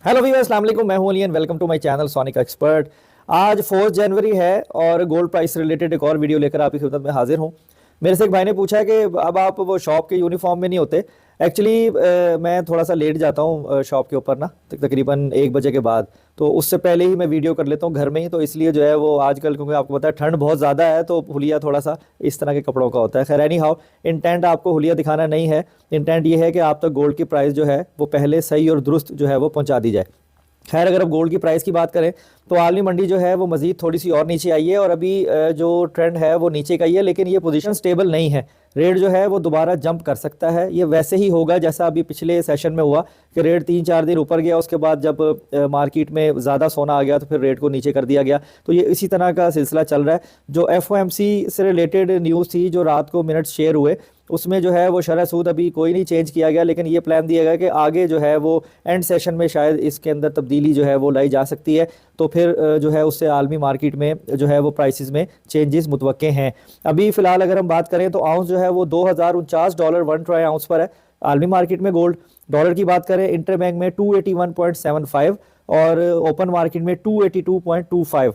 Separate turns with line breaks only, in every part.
Hello Weaver, अस्सलाम वालेकुम। मैं हूं Ali and welcome to my channel sonic expert. आज 4 जनवरी है और गोल्ड प्राइस से रिलेटेड एक और वीडियो लेकर आपकी खिदमत में हाजिर हूं। मेरे से एक भाई ने पूछा है कि अब आप वो शॉप के यूनिफॉर्म में नहीं होते। एक्चुअली मैं थोड़ा सा लेट जाता हूं शॉप के ऊपर ना, तकरीबन 1 बजे के बाद। तो उससे पहले ही मैं वीडियो कर लेता हूं घर में ही, तो इसलिए जो है वो आजकल, क्योंकि आपको पता है ठंड बहुत ज़्यादा है, तो हुलिया थोड़ा सा इस तरह के कपड़ों का होता है। खैर एनी हाउ, इंटेंट आपको हुलिया दिखाना नहीं है। इंटेंट ये है कि आप तक गोल्ड की प्राइस जो है वो पहले सही और दुरुस्त जो है वो पहुंचा दी जाए। खैर अगर अब गोल्ड की प्राइस की बात करें तो आलमी मंडी जो है वो मजीद थोड़ी सी और नीचे आई है और अभी जो ट्रेंड है वो नीचे का ही है, लेकिन ये पोजीशन स्टेबल नहीं है। रेट जो है वो दोबारा जंप कर सकता है। ये वैसे ही होगा जैसा अभी पिछले सेशन में हुआ कि रेट 3-4 दिन ऊपर गया, उसके बाद जब मार्केट में ज़्यादा सोना आ गया तो फिर रेट को नीचे कर दिया गया। तो ये इसी तरह का सिलसिला चल रहा है। जो एफओएमसी से रिलेटेड न्यूज़ थी जो रात को मिनट्स शेयर हुए, उसमें जो है वो शरह सूद अभी कोई नहीं चेंज किया गया, लेकिन ये प्लान दिया गया कि आगे जो है वो एंड सेशन में शायद इसके अंदर तब्दीली जो है वो लाई जा सकती है। तो फिर जो है उससे आलमी मार्केट में जो है वो प्राइसेस में चेंजेस मुतवक्के हैं। अभी फ़िलहाल अगर हम बात करें तो आउंस जो है वो $2049 1 ट्राई आउंस पर है आलमी मार्केट में गोल्ड। डॉलर की बात करें इंटर बैंक में 281.75 और ओपन मार्केट में 282.25।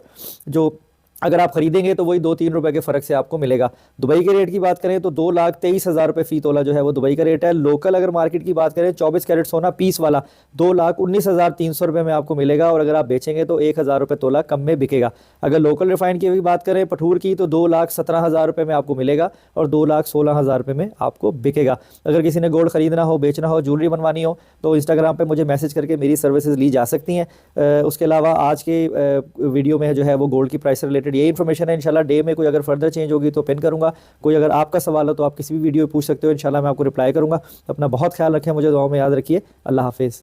जो अगर आप खरीदेंगे तो वही 2-3 रुपए के फर्क से आपको मिलेगा। दुबई के रेट की बात करें तो 2,23,000 रुपये फी तोला जो है वो दुबई का रेट है। लोकल अगर मार्केट की बात करें 24 कैरेट सोना पीस वाला 2,19,300 रुपये में आपको मिलेगा, और अगर आप बेचेंगे तो 1,000 रुपये तोला कम में बिकेगा। अगर लोकल रिफाइंड की भी बात करें पठूर की तो 2,17,000 रुपये में आपको मिलेगा और 2,16,000 रुपये में आपको बिकेगा। अगर किसी ने गोल्ड खरीदना हो, बेचना हो, ज्वेलरी बनवानी हो तो इंस्टाग्राम पर मुझे मैसेज करके मेरी सर्विसेज ली जा सकती हैं। उसके अलावा आज के वीडियो में जो है वो गोल्ड की प्राइस से रिलेटेड ये इन्फॉर्मेशन है। इंशाल्लाह डे में कोई अगर फर्दर चेंज होगी तो पिन करूंगा। कोई अगर आपका सवाल हो तो आप किसी भी वीडियो में पूछ सकते हो, इंशाल्लाह मैं आपको रिप्लाई करूंगा। अपना बहुत ख्याल रखें, मुझे दुआओं में याद रखिए। अल्लाह हाफिज़।